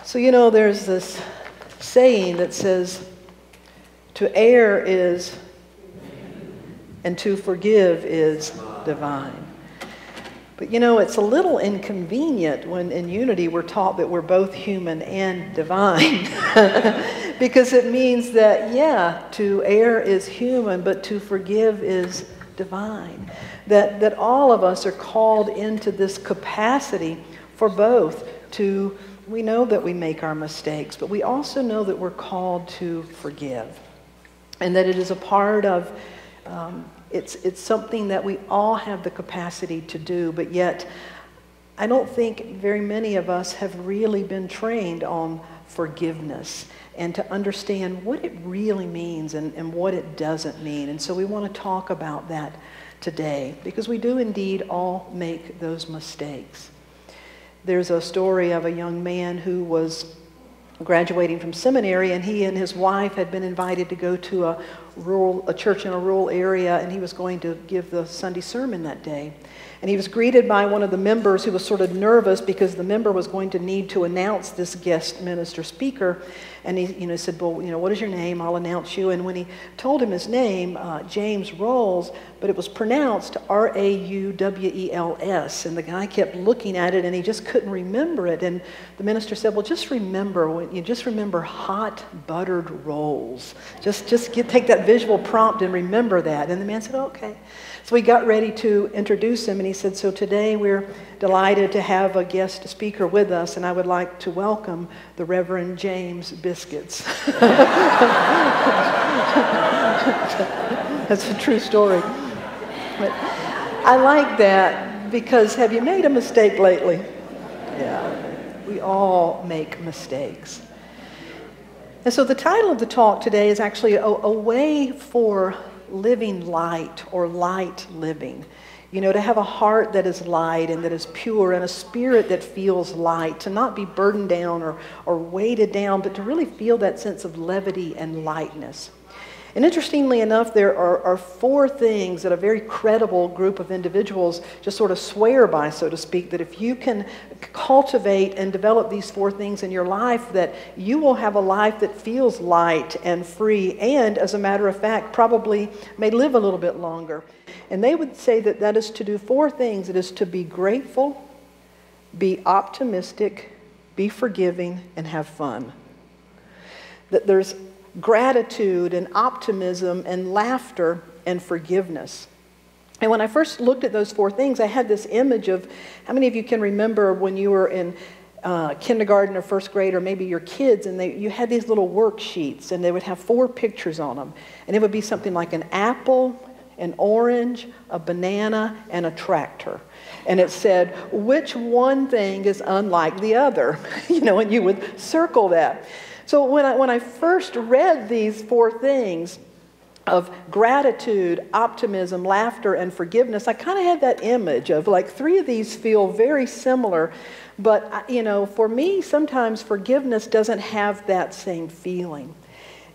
So, you know, there's this saying that says, to err is, and to forgive is divine. But you know, it's a little inconvenient when in unity we're taught that we're both human and divine. Because it means that, yeah, to err is human, but to forgive is divine. That all of us are called into this capacity for both to, we know that we make our mistakes, but we also know that we're called to forgive. And that it is a part of, it's something that we all have the capacity to do, but yet I don't think very many of us have really been trained on forgiveness and to understand what it really means and what it doesn't mean. And so we want to talk about that today, because we do indeed all make those mistakes. There's a story of a young man who was graduating from seminary, and he and his wife had been invited to go to a church in a rural area, and he was going to give the Sunday sermon that day. And he was greeted by one of the members who was sort of nervous because the member was going to need to announce this guest minister speaker. And he said, well, what is your name? I'll announce you. And when he told him his name, James Rolls, but it was pronounced R-A-U-W-E-L-S. And the guy kept looking at it and he just couldn't remember it. And the minister said, well, just remember hot buttered rolls. Just take that visual prompt and remember that. And the man said, okay. So we got ready to introduce him, and he said, so today we're delighted to have a guest speaker with us, and I would like to welcome the Reverend James Biscuits. That's a true story. But I like that because have you made a mistake lately? Yeah, we all make mistakes. And so the title of the talk today is actually a way for living light, or light living. To have a heart that is light and that is pure, and a spirit that feels light, to not be burdened down or weighted down, but to really feel that sense of levity and lightness. And interestingly enough, there are four things that a very credible group of individuals just sort of swear by, so to speak, that if you can cultivate and develop these four things in your life, that you will have a life that feels light and free, and as a matter of fact, probably may live a little bit longer. And they would say that that is to do four things. It is to be grateful, be optimistic, be forgiving, and have fun. That there's gratitude and optimism and laughter and forgiveness. And when I first looked at those four things, I had this image of, how many of you can remember when you were in kindergarten or first grade, or maybe your kids, and you had these little worksheets, and they would have four pictures on them. And it would be something like an apple, an orange, a banana, and a tractor. And it said, which one thing is unlike the other? And you would circle that. So when I first read these four things of gratitude, optimism, laughter, and forgiveness, I kind of had that image of like three of these feel very similar. But, for me, sometimes forgiveness doesn't have that same feeling.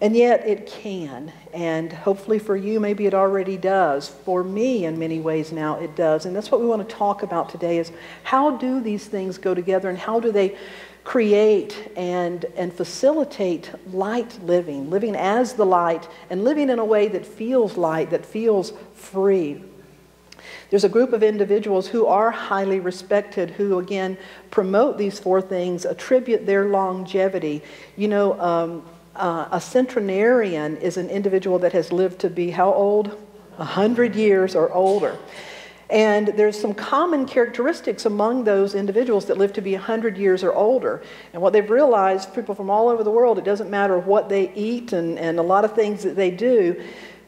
And yet it can. And hopefully for you, maybe it already does. For me, in many ways now, it does. And that's what we want to talk about today is how do these things go together, and how do they create and facilitate light living as the light, and living in a way that feels light, that feels free. There's a group of individuals who are highly respected, who again promote these four things, attribute their longevity. A centenarian is an individual that has lived to be how old? 100 years or older. And there's some common characteristics among those individuals that live to be 100 years or older. And what they've realized, people from all over the world, it doesn't matter what they eat and a lot of things that they do,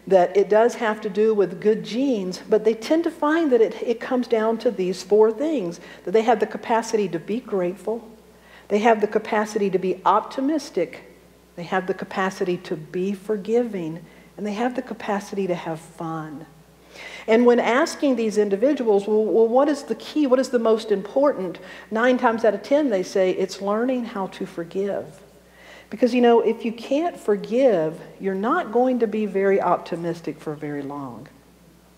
that it does have to do with good genes, but they tend to find that it comes down to these four things, that they have the capacity to be grateful, they have the capacity to be optimistic, they have the capacity to be forgiving, and they have the capacity to have fun. And when asking these individuals, well, what is the key? What is the most important? 9 times out of 10, they say it's learning how to forgive. Because, if you can't forgive, you're not going to be very optimistic for very long.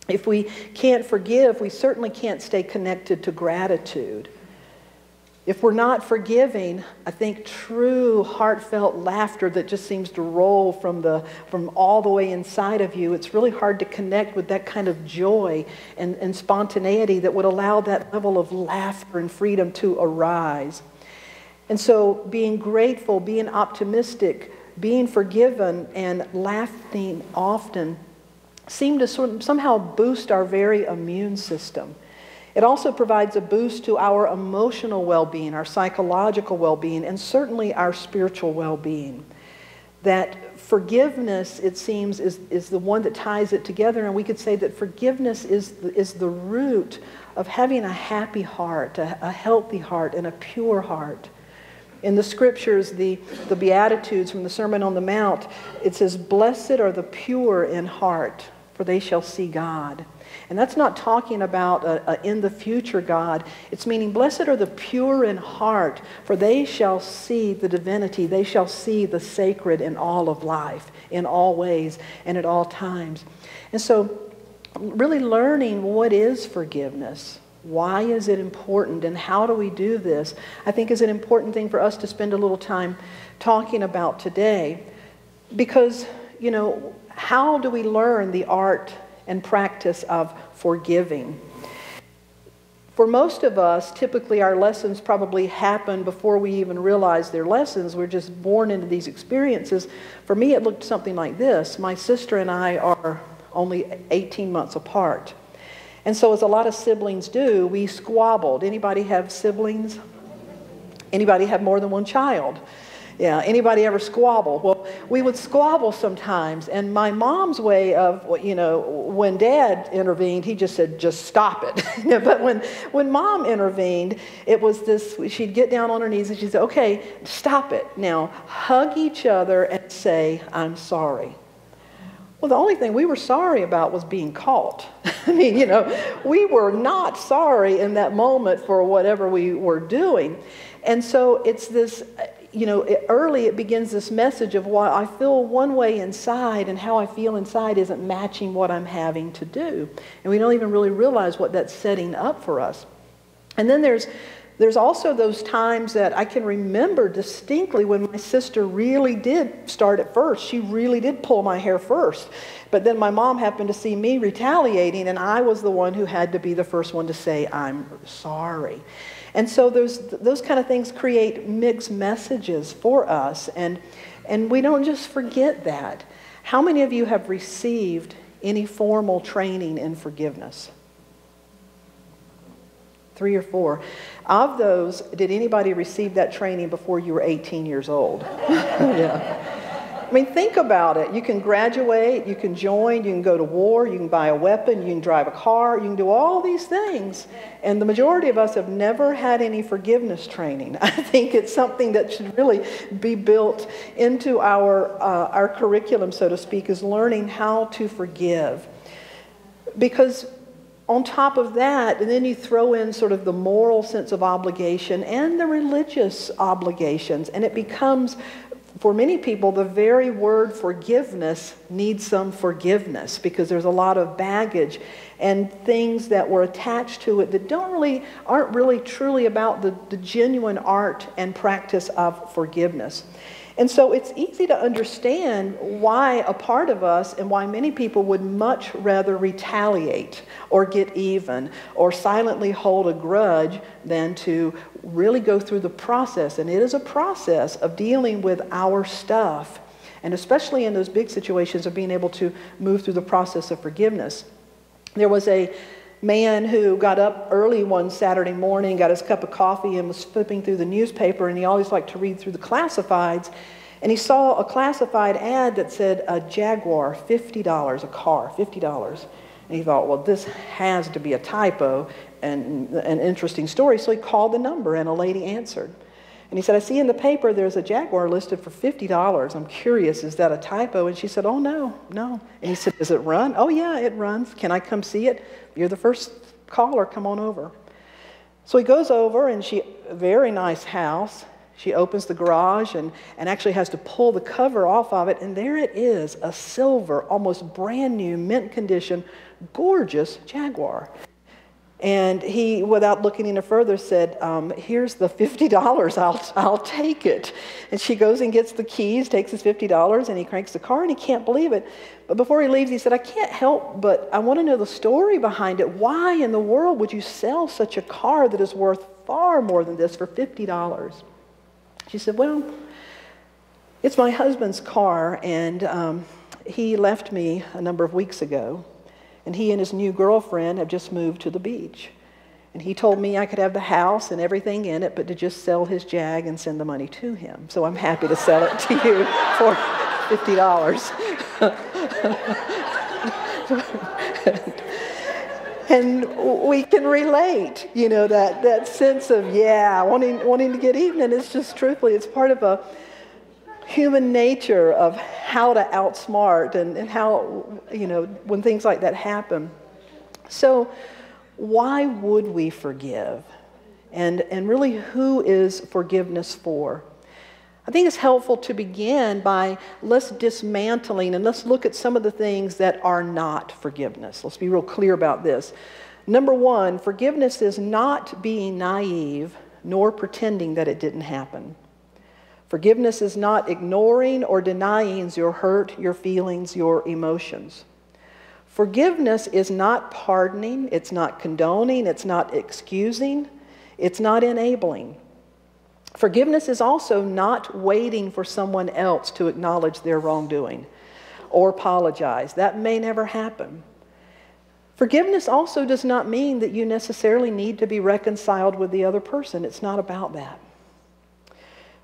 If we can't forgive, we certainly can't stay connected to gratitude. If we're not forgiving, I think true heartfelt laughter that just seems to roll from all the way inside of you, it's really hard to connect with that kind of joy and spontaneity that would allow that level of laughter and freedom to arise. And so being grateful, being optimistic, being forgiven, and laughing often seem to somehow boost our very immune system. It also provides a boost to our emotional well-being, our psychological well-being, and certainly our spiritual well-being. That forgiveness, it seems, is the one that ties it together, and we could say that forgiveness is the root of having a happy heart, a healthy heart, and a pure heart. In the scriptures, the Beatitudes from the Sermon on the Mount, it says, "Blessed are the pure in heart, for they shall see God." And that's not talking about in the future God. It's meaning, blessed are the pure in heart, for they shall see the divinity. They shall see the sacred in all of life, in all ways, and at all times. And so, really learning what is forgiveness. Why is it important, and how do we do this, I think is an important thing for us to spend a little time talking about today. Because, you know, how do we learn the art and practice of forgiving? For most of us, typically our lessons probably happen before we even realize they're lessons. We're just born into these experiences. For me, it looked something like this. My sister and I are only 18 months apart. And so as a lot of siblings do, we squabbled. Anybody have siblings? Anybody have more than one child? Yeah, anybody ever squabble? Well, we would squabble sometimes, and my mom's way of, you know, when Dad intervened, he just said, just stop it. But when Mom intervened, it was this, she'd get down on her knees and she'd say, okay, stop it. Now, hug each other and say, I'm sorry. Well, the only thing we were sorry about was being caught. I mean, you know, we were not sorry in that moment for whatever we were doing. And so it's this, you know, early it begins this message of why I feel one way inside and how I feel inside isn't matching what I'm having to do. And we don't even really realize what that's setting up for us. And then there's also those times that I can remember distinctly when my sister really did start at first. She really did pull my hair first. But then my mom happened to see me retaliating, and I was the one who had to be the first one to say, I'm sorry. And so those kind of things create mixed messages for us, and we don't just forget that. How many of you have received any formal training in forgiveness? 3 or 4. Of those, did anybody receive that training before you were 18 years old? Yeah. I mean, think about it. You can graduate, you can join, you can go to war, you can buy a weapon, you can drive a car, you can do all these things. And the majority of us have never had any forgiveness training. I think it's something that should really be built into our curriculum, so to speak, is learning how to forgive. Because on top of that, and then you throw in sort of the moral sense of obligation and the religious obligations, and it becomes, for many people, the very word forgiveness needs some forgiveness because there's a lot of baggage and things that were attached to it that aren't really truly about the genuine art and practice of forgiveness. And so it's easy to understand why a part of us and why many people would much rather retaliate or get even or silently hold a grudge than to really go through the process. And it is a process of dealing with our stuff, and especially in those big situations of being able to move through the process of forgiveness. There was a man who got up early one Saturday morning, got his cup of coffee, and was flipping through the newspaper, and he always liked to read through the classifieds, and he saw a classified ad that said a Jaguar, $50, a car, $50. And he thought, well, this has to be a typo and an interesting story, so he called the number, and a lady answered. And he said, I see in the paper there's a Jaguar listed for $50. I'm curious, is that a typo? And she said, oh, no. And he said, does it run? Oh, yeah, it runs. Can I come see it? You're the first caller. Come on over. So he goes over, and very nice house. She opens the garage and actually has to pull the cover off of it. And there it is, a silver, almost brand new, mint condition, gorgeous Jaguar. And he, without looking any further, said, here's the $50, I'll take it. And she goes and gets the keys, takes his $50, and he cranks the car, and he can't believe it. But before he leaves, he said, I can't help, but I want to know the story behind it. Why in the world would you sell such a car that is worth far more than this for $50? She said, well, it's my husband's car, and he left me a number of weeks ago. And he and his new girlfriend have just moved to the beach. And he told me I could have the house and everything in it, but to just sell his Jag and send the money to him. So I'm happy to sell it to you for $50. And we can relate, you know, that sense of, wanting to get even. And it's just truthfully, it's part of a human nature of how to outsmart and how, you know, when things like that happen. So why would we forgive? And really, who is forgiveness for? I think it's helpful to begin by let's dismantling and let's look at some of the things that are not forgiveness. Let's be real clear about this. Number one, forgiveness is not being naive nor pretending that it didn't happen. Forgiveness is not ignoring or denying your hurt, your feelings, your emotions. Forgiveness is not pardoning, it's not condoning, it's not excusing, it's not enabling. Forgiveness is also not waiting for someone else to acknowledge their wrongdoing or apologize. That may never happen. Forgiveness also does not mean that you necessarily need to be reconciled with the other person. It's not about that.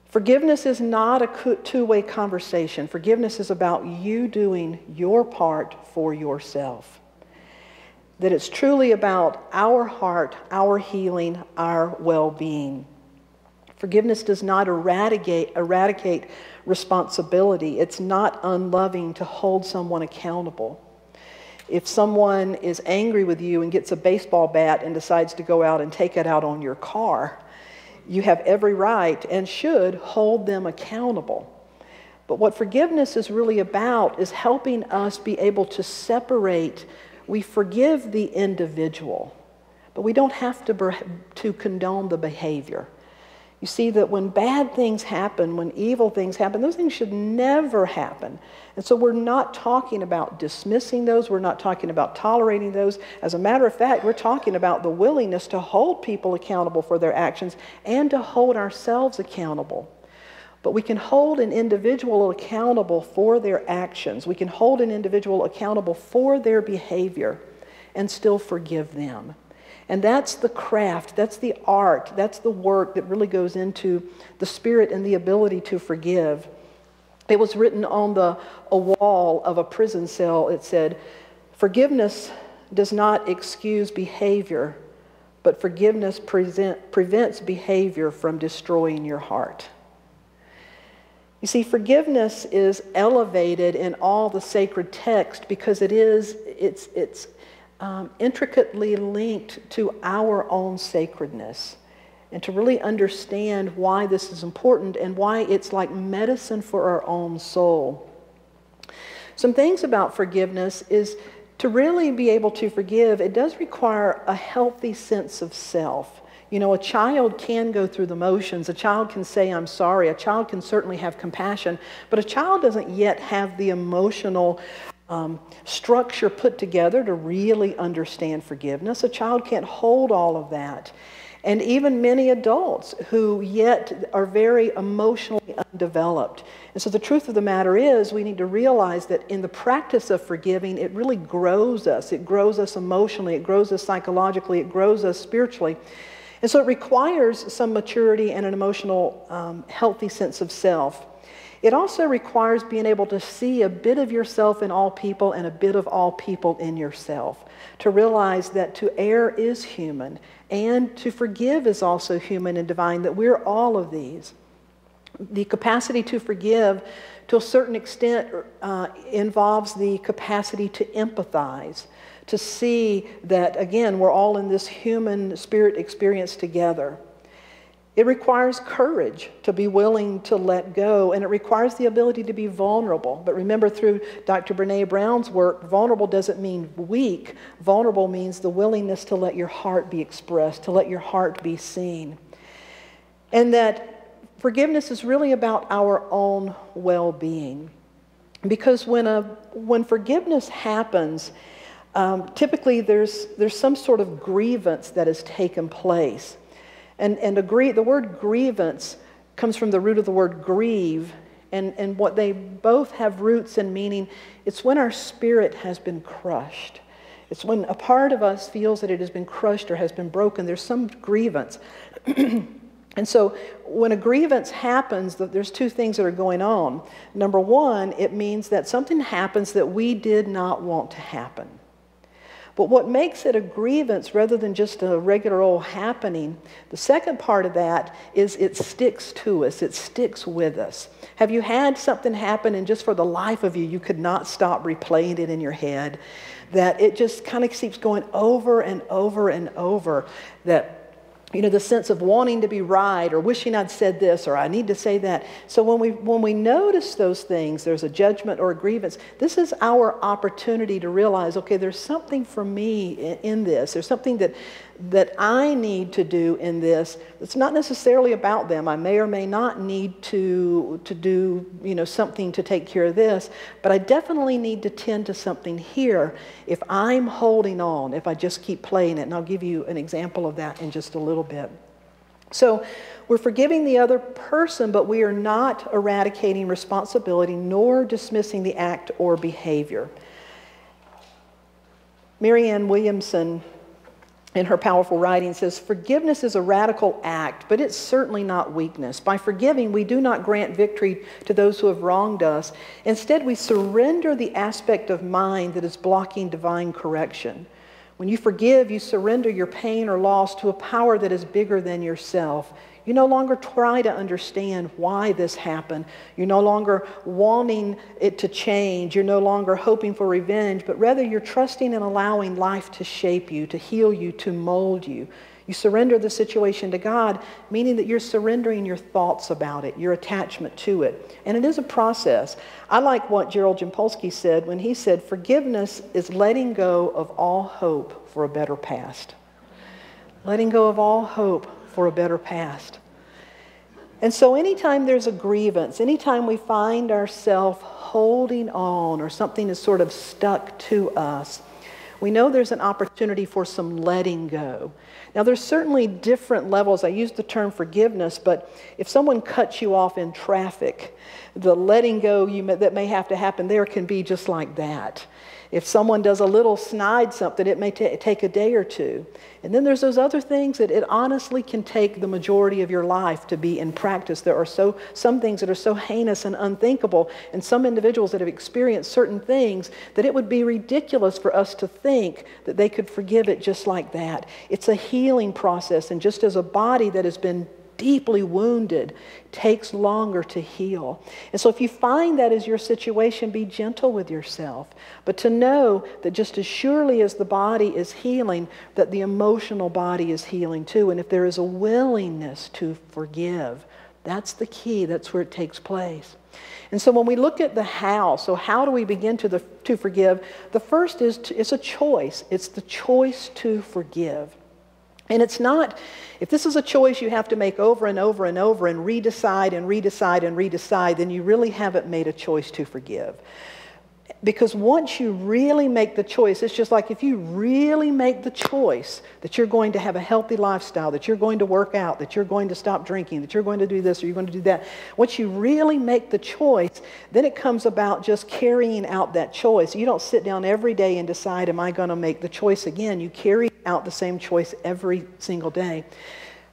Forgiveness is not a two-way conversation. Forgiveness is about you doing your part for yourself. That it's truly about our heart, our healing, our well-being. Forgiveness does not eradicate responsibility. It's not unloving to hold someone accountable. If someone is angry with you and gets a baseball bat and decides to go out and take it out on your car, you have every right and should hold them accountable. But what forgiveness is really about is helping us be able to separate. We forgive the individual, but we don't have to condone the behavior. You see that when bad things happen, when evil things happen, those things should never happen. And so we're not talking about dismissing those. We're not talking about tolerating those. As a matter of fact, we're talking about the willingness to hold people accountable for their actions and to hold ourselves accountable. But we can hold an individual accountable for their actions. We can hold an individual accountable for their behavior and still forgive them. And that's the craft, that's the art, that's the work that really goes into the spirit and the ability to forgive. It was written on a wall of a prison cell. It said, forgiveness does not excuse behavior, but forgiveness prevents behavior from destroying your heart. You see, forgiveness is elevated in all the sacred text because it's intricately linked to our own sacredness. And to really understand why this is important and why it's like medicine for our own soul. Some things about forgiveness is to really be able to forgive, it does require a healthy sense of self. You know, a child can go through the motions. A child can say, I'm sorry. A child can certainly have compassion. But a child doesn't yet have the emotional structure put together to really understand forgiveness. A child can't hold all of that. And even many adults who yet are very emotionally undeveloped. And so the truth of the matter is we need to realize that in the practice of forgiving, it really grows us. It grows us emotionally. It grows us psychologically. It grows us spiritually. And so it requires some maturity and an emotional, healthy sense of self. It also requires being able to see a bit of yourself in all people and a bit of all people in yourself. To realize that to err is human and to forgive is also human and divine, that we're all of these. The capacity to forgive to a certain extent involves the capacity to empathize, to see that, again, we're all in this human spirit experience together. It requires courage to be willing to let go, and it requires the ability to be vulnerable. But remember, through Dr. Brene Brown's work, vulnerable doesn't mean weak. Vulnerable means the willingness to let your heart be expressed, to let your heart be seen. And that forgiveness is really about our own well-being. Because when forgiveness happens, typically there's some sort of grievance that has taken place. And the word grievance comes from the root of the word grieve, and what they both have roots in meaning, it's when our spirit has been crushed. It's when a part of us feels that it has been crushed or has been broken. There's some grievance. And so when a grievance happens, there's two things that are going on. Number one, it means that something happens that we did not want to happen. But what makes it a grievance rather than just a regular old happening, the second part of that is it sticks to us. It sticks with us. Have you had something happen and just for the life of you, you could not stop replaying it in your head? That it just kind of keeps going over and over and over. That, you know, the sense of wanting to be right or wishing I'd said this or I need to say that. So when we notice those things, there's a judgment or a grievance, this is our opportunity to realize, okay, there's something for me in this. There's something that I need to do in this. It's not necessarily about them. I may or may not need to do, you know, something to take care of this, but I definitely need to tend to something here if I'm holding on, if I just keep playing it. And I'll give you an example of that in just a little bit. So we're forgiving the other person, but we are not eradicating responsibility nor dismissing the act or behavior. Marianne Williamson, in her powerful writing, says, forgiveness is a radical act, but it's certainly not weakness. By forgiving, we do not grant victory to those who have wronged us. Instead, we surrender the aspect of mind that is blocking divine correction. When you forgive, you surrender your pain or loss to a power that is bigger than yourself. You no longer try to understand why this happened. You're no longer wanting it to change. You're no longer hoping for revenge, but rather you're trusting and allowing life to shape you, to heal you, to mold you. You surrender the situation to God, meaning that you're surrendering your thoughts about it, your attachment to it. And it is a process. I like what Gerald Jampolsky said when he said, forgiveness is letting go of all hope for a better past. Letting go of all hope for a better past. And so anytime there's a grievance, anytime we find ourselves holding on or something is sort of stuck to us, we know there's an opportunity for some letting go. Now, there's certainly different levels. I use the term forgiveness, but if someone cuts you off in traffic, the letting go that may have to happen there can be just like that. If someone does a little snide something, it may take a day or two. And then there's those other things that it honestly can take the majority of your life to be in practice. There are some things that are so heinous and unthinkable, and some individuals that have experienced certain things that it would be ridiculous for us to think that they could forgive it just like that. It's a healing process, and just as a body that has been deeply wounded takes longer to heal. And so if you find that is your situation, be gentle with yourself. But to know that just as surely as the body is healing, that the emotional body is healing too. And if there is a willingness to forgive, that's the key. That's where it takes place. And so when we look at the how, so how do we begin to forgive? The first is it's a choice. It's the choice to forgive. And it's not, if this is a choice you have to make over and over and over and redecide and redecide and redecide, then you really haven't made a choice to forgive. Because once you really make the choice, it's just like if you really make the choice that you're going to have a healthy lifestyle, that you're going to work out, that you're going to stop drinking, that you're going to do this or you're going to do that. Once you really make the choice, then it comes about just carrying out that choice. You don't sit down every day and decide, am I going to make the choice again? You carry out the same choice every single day.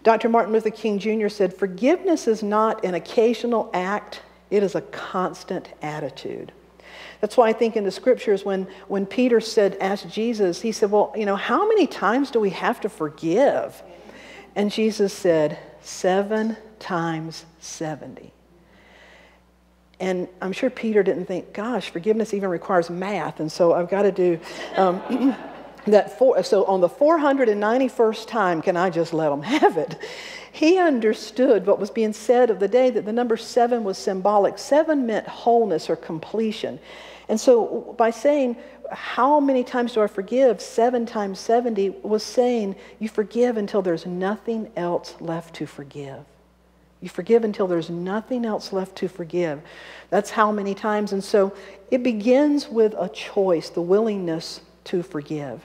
Dr. Martin Luther King Jr. said, forgiveness is not an occasional act, it is a constant attitude. That's why I think in the scriptures when Peter asked Jesus, he said, well, how many times do we have to forgive? And Jesus said, 7 times 70. And I'm sure Peter didn't think, gosh, forgiveness even requires math, and so I've got to do So on the 491st time, can I just let him have it? He understood what was being said of the day, that the number 7 was symbolic. 7 meant wholeness or completion. And so by saying, how many times do I forgive? 7 times 70 was saying, you forgive until there's nothing else left to forgive. You forgive until there's nothing else left to forgive. That's how many times. And so it begins with a choice, the willingness to forgive.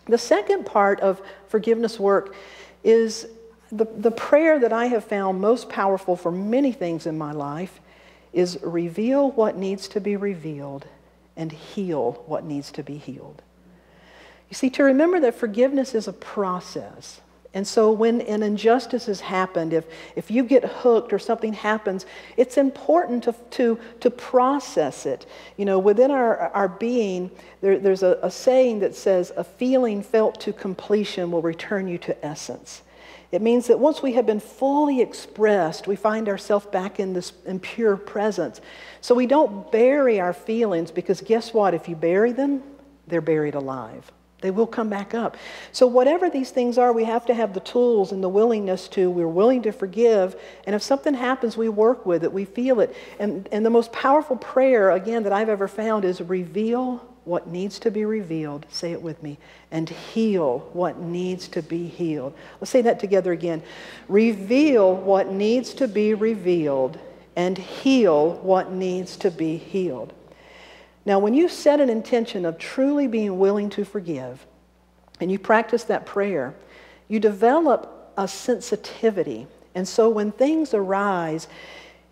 The second part of forgiveness work is the prayer that I have found most powerful for many things in my life is reveal what needs to be revealed and heal what needs to be healed. You see, to remember that forgiveness is a process. And so when an injustice has happened, if you get hooked or something happens, it's important to process it. You know, within our being, there's a saying that says, a feeling felt to completion will return you to essence. It means that once we have been fully expressed, we find ourselves back in this pure presence. So we don't bury our feelings, because guess what? If you bury them, they're buried alive. They will come back up. So whatever these things are, we have to have the tools and the willingness to. We're willing to forgive. And if something happens, we work with it. We feel it. And the most powerful prayer, again, that I've ever found is reveal what needs to be revealed. Say it with me. And heal what needs to be healed. Let's say that together again. Reveal what needs to be revealed and heal what needs to be healed. Now, when you set an intention of truly being willing to forgive, and you practice that prayer, you develop a sensitivity. And so when things arise,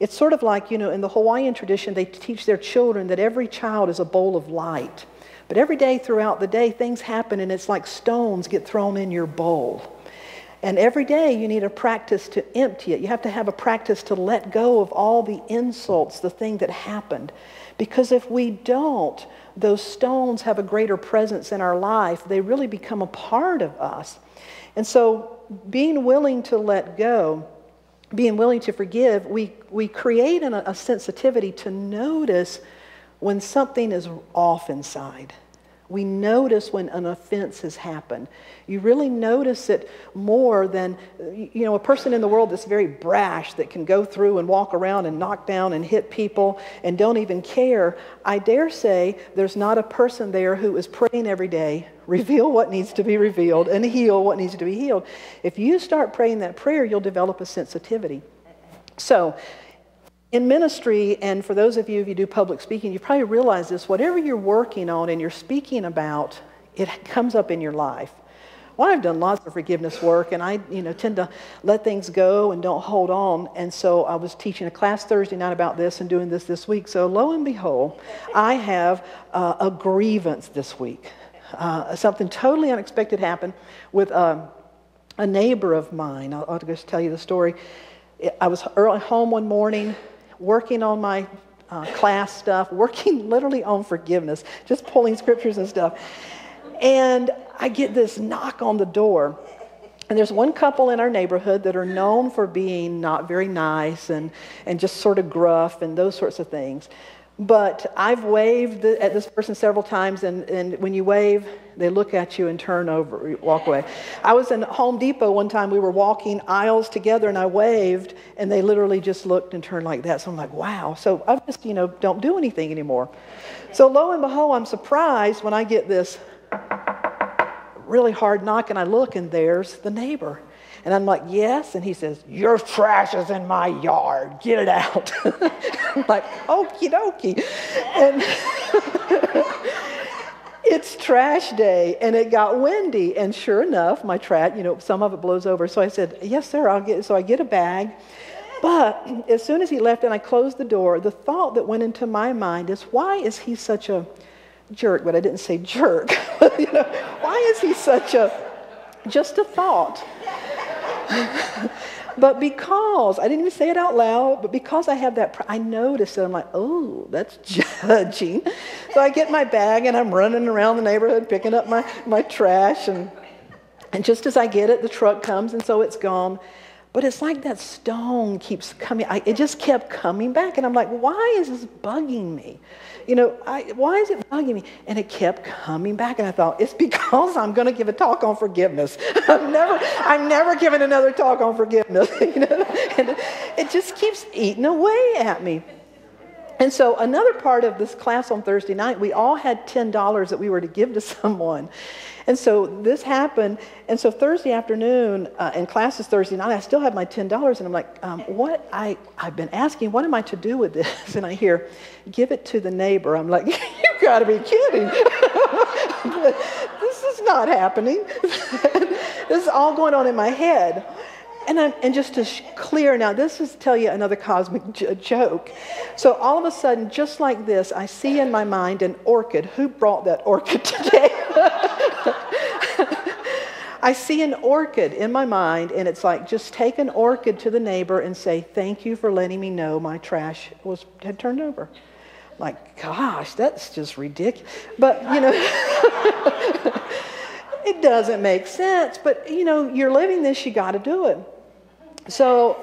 it's sort of like, you know, in the Hawaiian tradition, they teach their children that every child is a bowl of light. But every day throughout the day, things happen, and it's like stones get thrown in your bowl. And every day you need a practice to empty it. You have to have a practice to let go of all the insults, the thing that happened. Because if we don't, those stones have a greater presence in our life. They really become a part of us. And so being willing to let go, being willing to forgive, we create a sensitivity to notice when something is off inside. We notice when an offense has happened. You really notice it more than, you know, a person in the world that's very brash, that can go through and walk around and knock down and hit people and don't even care. I dare say there's not a person there who is praying every day, reveal what needs to be revealed and heal what needs to be healed. If you start praying that prayer, you'll develop a sensitivity. So, in ministry, and for those of you who do public speaking, you probably realize this, whatever you're working on and you're speaking about, it comes up in your life. Well, I've done lots of forgiveness work, and I tend to let things go and don't hold on. And so I was teaching a class Thursday night about this and doing this week. So lo and behold, I have a grievance this week. Something totally unexpected happened with a neighbor of mine. I'll just tell you the story. I was early home one morning, working on my class stuff, working literally on forgiveness, just pulling scriptures and stuff. And I get this knock on the door. And there's one couple in our neighborhood that are known for being not very nice and just sort of gruff and those sorts of things. But I've waved at this person several times, and when you wave, they look at you and turn over, walk away. I was in Home Depot one time. We were walking aisles together, and I waved, and they literally just looked and turned like that. So I'm like, wow. So I just, don't do anything anymore. So lo and behold, I'm surprised when I get this really hard knock, and I look, and there's the neighbor. And I'm like, yes. And he says, your trash is in my yard. Get it out. I'm like, okie dokie. And it's trash day, and it got windy. And sure enough, my trash, some of it blows over. So I said, yes, sir, So I get a bag. But as soon as he left and I closed the door, the thought that went into my mind is, why is he such a jerk? But I didn't say jerk. Why is he such just a thought? But because, I didn't even say it out loud, but because I have that, I noticed it. I'm like, oh, that's judging. So I get my bag and I'm running around the neighborhood picking up my trash. And just as I get it, the truck comes, and so it's gone. But it's like that stone keeps coming. It just kept coming back. And I'm like, why is this bugging me? Why is it bugging me? And it kept coming back. And I thought, it's because I'm going to give a talk on forgiveness. I'm never giving another talk on forgiveness. And it just keeps eating away at me. And so another part of this class on Thursday night, we all had $10 that we were to give to someone. And so this happened. And so Thursday afternoon, and class is Thursday night, I still have my $10. And I'm like, I've been asking, what am I to do with this? And I hear, give it to the neighbor. I'm like, you've got to be kidding. This is not happening. This is all going on in my head. And just to clear, now this is tell you another cosmic joke. So all of a sudden, just like this, I see in my mind an orchid. Who brought that orchid today? I see an orchid in my mind, and it's like, just take an orchid to the neighbor and say, thank you for letting me know my trash had turned over. Like, gosh, that's just ridiculous. But, it doesn't make sense. But, you're living this, you got to do it. So,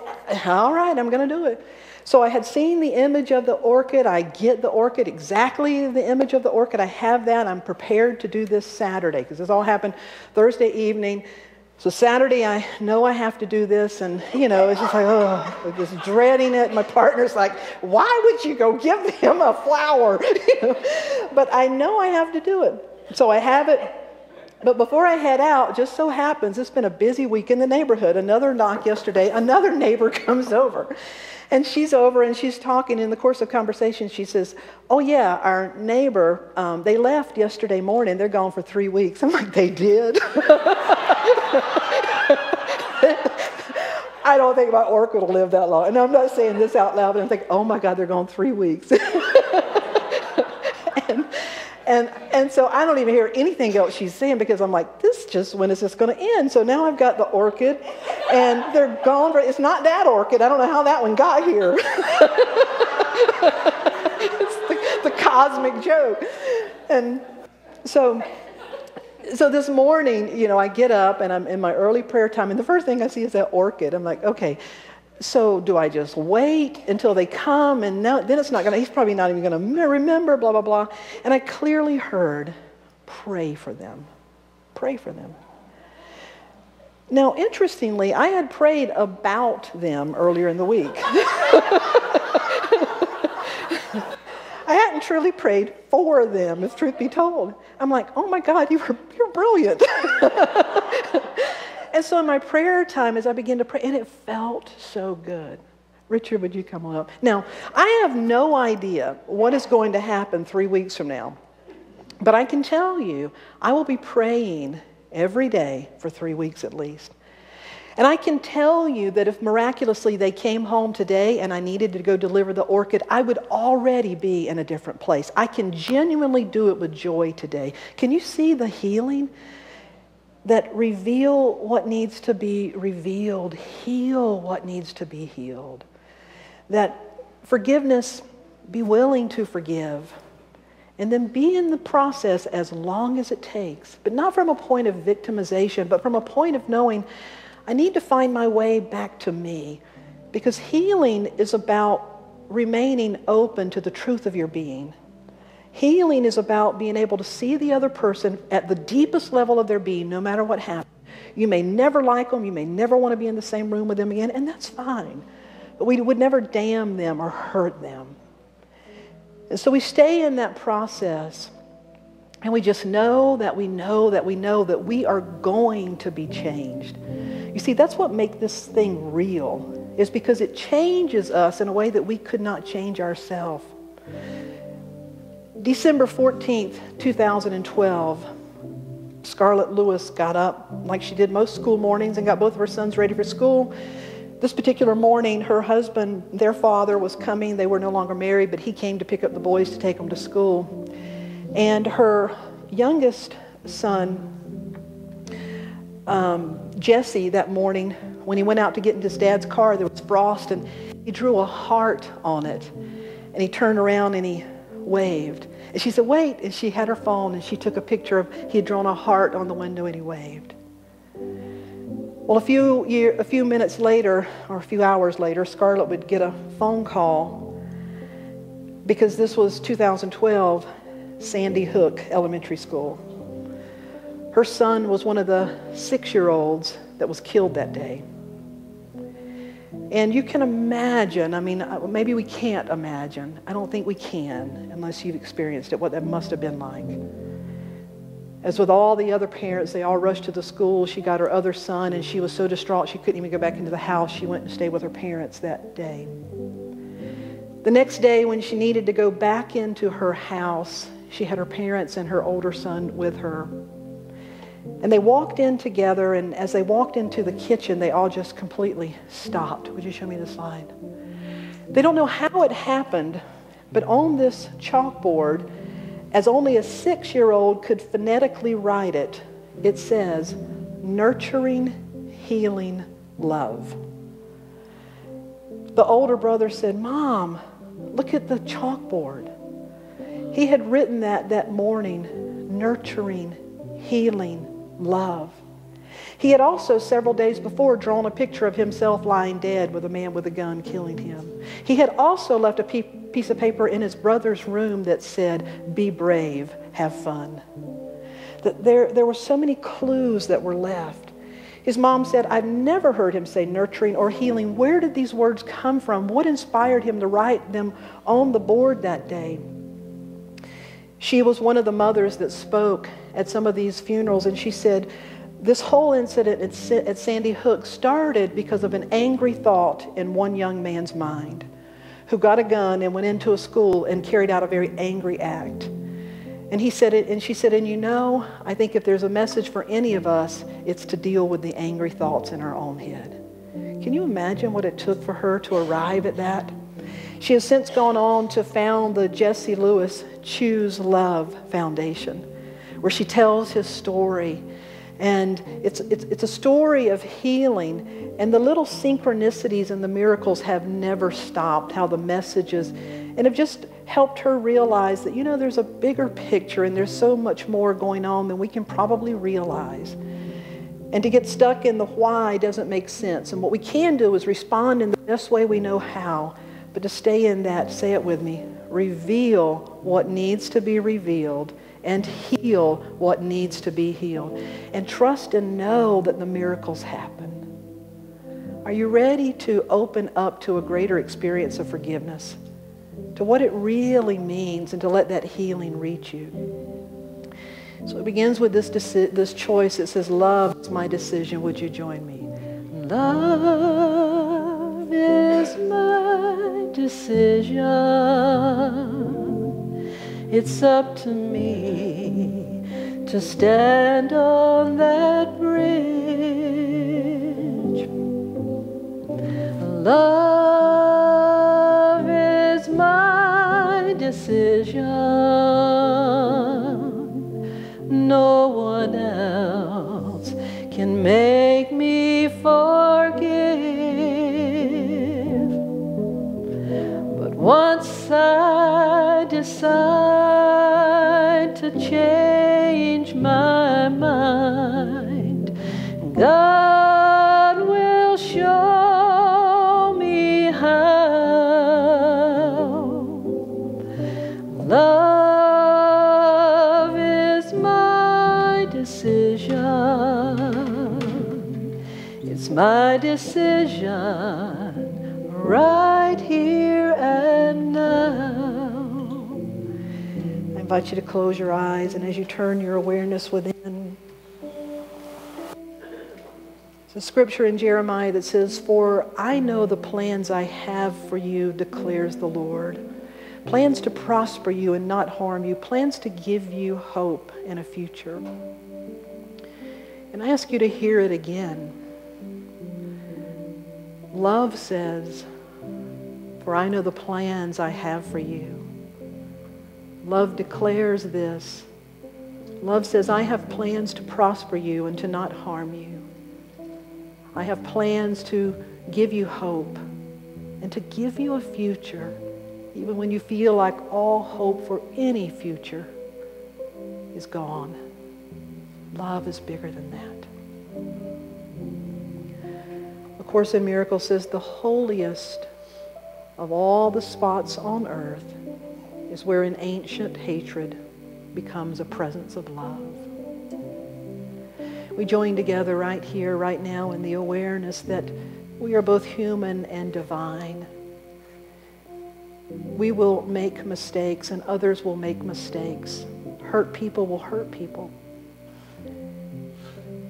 all right, I'm going to do it. So I had seen the image of the orchid. I get the orchid, exactly the image of the orchid. I have that. I'm prepared to do this Saturday because this all happened Thursday evening. So Saturday, I know I have to do this. And, it's just like, oh, just dreading it. My partner's like, why would you go give him a flower? But I know I have to do it. So I have it. But before I head out, just so happens, it's been a busy week in the neighborhood. Another knock yesterday. Another neighbor comes over. And she's over and she's talking. In the course of conversation, she says, oh, yeah, our neighbor, they left yesterday morning. They're gone for 3 weeks. I'm like, they did? I don't think my orchid will live that long. And I'm not saying this out loud, but I'm thinking, oh, my God, they're gone 3 weeks. And so I don't even hear anything else she's saying because I'm like, when is this going to end? So now I've got the orchid, and they're gone. It's not that orchid. I don't know how that one got here. It's the cosmic joke. And so this morning, I get up, and I'm in my early prayer time, and the first thing I see is that orchid. I'm like, okay. So do I just wait until they come? And then it's not going to, he's probably not even going to remember, blah, blah, blah. And I clearly heard, pray for them. Pray for them. Now, interestingly, I had prayed about them earlier in the week. I hadn't truly prayed for them, if truth be told. I'm like, oh my God, you're brilliant. And so in my prayer time, as I began to pray, and it felt so good. Richard, would you come on up? Now, I have no idea what is going to happen 3 weeks from now. But I can tell you, I will be praying every day for 3 weeks at least. And I can tell you that if miraculously they came home today and I needed to go deliver the orchid, I would already be in a different place. I can genuinely do it with joy today. Can you see the healing? That reveal what needs to be revealed, heal what needs to be healed. That forgiveness, be willing to forgive. And then be in the process as long as it takes. But not from a point of victimization, but from a point of knowing, I need to find my way back to me. Because healing is about remaining open to the truth of your being. Healing is about being able to see the other person at the deepest level of their being, no matter what happens. You may never like them. You may never want to be in the same room with them again, and that's fine. But we would never damn them or hurt them. And so we stay in that process, and we just know that we know that we know that we are going to be changed. You see, that's what makes this thing real, is because it changes us in a way that we could not change ourselves. December 14th, 2012, Scarlett Lewis got up like she did most school mornings and got both of her sons ready for school. This particular morning, her husband, their father, was coming. They were no longer married, but he came to pick up the boys to take them to school. And her youngest son, Jesse, that morning, when he went out to get into his dad's car, there was frost, and he drew a heart on it. And he turned around and he waved. And she said, wait. And she had her phone and she took a picture of, he had drawn a heart on the window and he waved. Well, a few minutes later, or a few hours later, Scarlett would get a phone call because this was 2012, Sandy Hook Elementary School. Her son was one of the 6-year-olds that was killed that day. And you can imagine, I mean, maybe we can't imagine. I don't think we can unless you've experienced it, what that must have been like. As with all the other parents, they all rushed to the school. She got her other son, and she was so distraught she couldn't even go back into the house. She went and stayed with her parents that day. The next day, when she needed to go back into her house, she had her parents and her older son with her. And they walked in together, and as they walked into the kitchen, they all just completely stopped. Would you show me the slide? They don't know how it happened, but on this chalkboard, as only a 6-year-old could phonetically write it, it says, nurturing, healing, love. The older brother said, Mom, look at the chalkboard. He had written that morning, nurturing, healing, love. He had also several days before drawn a picture of himself lying dead with a man with a gun killing him. He had also left a piece of paper in his brother's room that said, be brave, have fun. That there were so many clues that were left. His mom said, I've never heard him say nurturing or healing. Where did these words come from? What inspired him to write them on the board that day? She was one of the mothers that spoke at some of these funerals, and she said, this whole incident at Sandy Hook started because of an angry thought in one young man's mind who got a gun and went into a school and carried out a very angry act. And he said it, and she said, and you know, I think if there's a message for any of us, it's to deal with the angry thoughts in our own head. Can you imagine what it took for her to arrive at that? She has since gone on to found the Jesse Lewis Choose Love Foundation, where she tells his story. And it's a story of healing, and the little synchronicities and the miracles have never stopped, how the messages, and have just helped her realize that, you know, there's a bigger picture and there's so much more going on than we can probably realize. And to get stuck in the why doesn't make sense. And what we can do is respond in the best way we know how, but to stay in that, say it with me, reveal what needs to be revealed, and heal what needs to be healed. And trust and know that the miracles happen. Are you ready to open up to a greater experience of forgiveness? To what it really means, and to let that healing reach you? So it begins with this choice. It says, love is my decision. Would you join me? Love is my decision. It's up to me to stand on that bridge. Love is my decision. No one else can make me forgive. But once I decide to change my mind, God will show me how. Love is my decision. It's my decision right here and now. I invite you to close your eyes, and as you turn your awareness within, there's a scripture in Jeremiah that says, for I know the plans I have for you, declares the Lord. Plans to prosper you and not harm you. Plans to give you hope and a future. And I ask you to hear it again. Love says, for I know the plans I have for you. Love declares this. Love says, I have plans to prosper you and to not harm you. I have plans to give you hope and to give you a future, even when you feel like all hope for any future is gone. Love is bigger than that. Course in Miracles says the holiest of all the spots on earth is where an ancient hatred becomes a presence of love. We join together right here, right now, in the awareness that we are both human and divine. We will make mistakes and others will make mistakes. Hurt people will hurt people.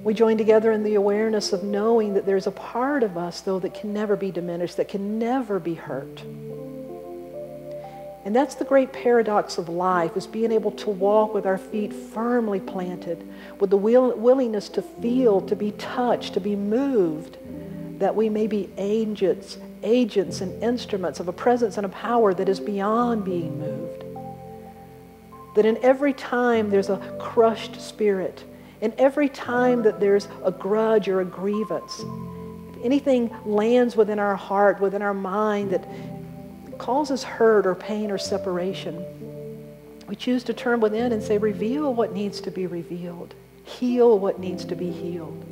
We join together in the awareness of knowing that there's a part of us, though, that can never be diminished, that can never be hurt. And that's the great paradox of life, is being able to walk with our feet firmly planted, with the willingness to feel, to be touched, to be moved, that we may be agents and instruments of a presence and a power that is beyond being moved. That in every time there's a crushed spirit, in every time that there's a grudge or a grievance, if anything lands within our heart, within our mind that causes hurt or pain or separation, we choose to turn within and say, reveal what needs to be revealed. Heal what needs to be healed.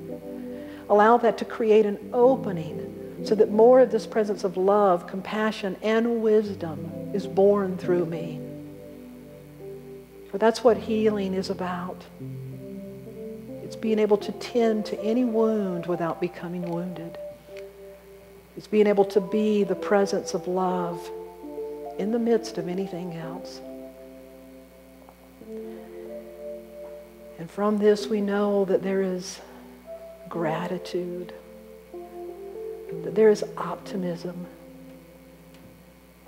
Allow that to create an opening so that more of this presence of love, compassion, and wisdom is born through me. For that's what healing is about. It's being able to tend to any wound without becoming wounded. It's being able to be the presence of love in the midst of anything else. And from this we know that there is gratitude, that there is optimism,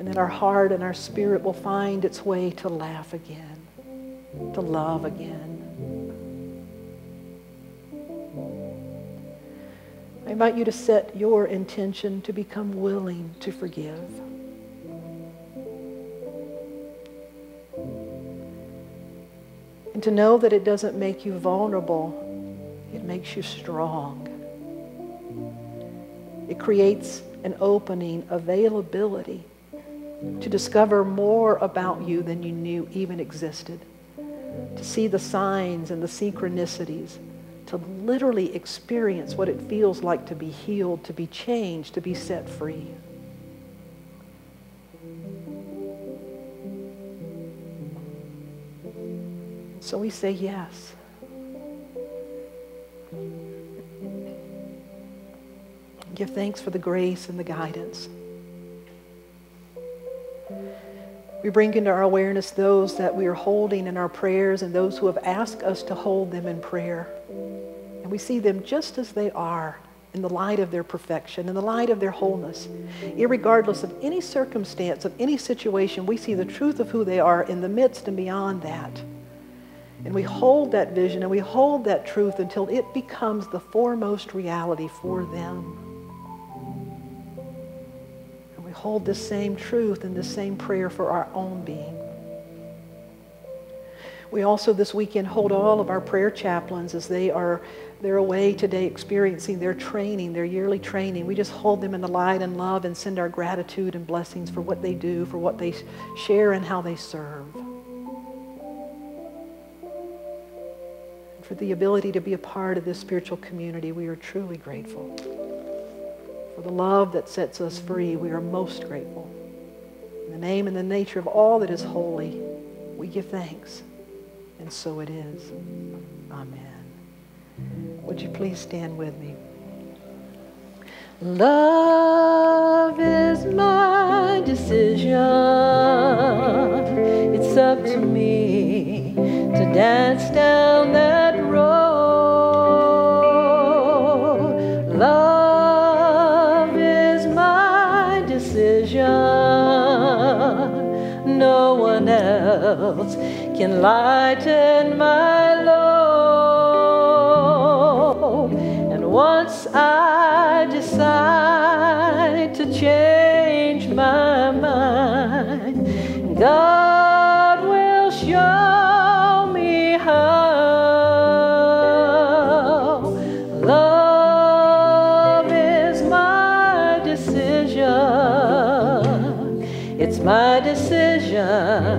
and that our heart and our spirit will find its way to laugh again, to love again. I invite you to set your intention to become willing to forgive. And to know that it doesn't make you vulnerable, it makes you strong. It creates an opening, availability to discover more about you than you knew even existed. To see the signs and the synchronicities, to literally experience what it feels like to be healed, to be changed, to be set free. So we say yes. Give thanks for the grace and the guidance. We bring into our awareness those that we are holding in our prayers and those who have asked us to hold them in prayer. And we see them just as they are, in the light of their perfection, in the light of their wholeness. Irregardless of any circumstance, of any situation, we see the truth of who they are in the midst and beyond that. And we hold that vision and we hold that truth until it becomes the foremost reality for them. And we hold this same truth and this same prayer for our own being. We also this weekend hold all of our prayer chaplains as they're away today experiencing their training, their yearly training. We just hold them in the light and love and send our gratitude and blessings for what they do, for what they share and how they serve. And for the ability to be a part of this spiritual community, we are truly grateful. For the love that sets us free, we are most grateful. In the name and the nature of all that is holy, we give thanks. And so it is. Amen. Would you please stand with me? Love is my decision. It's up to me to dance down that road. Love is my decision. No one else can lighten my load. And once I decide to change my mind, God will show me how. Love is my decision. It's my decision.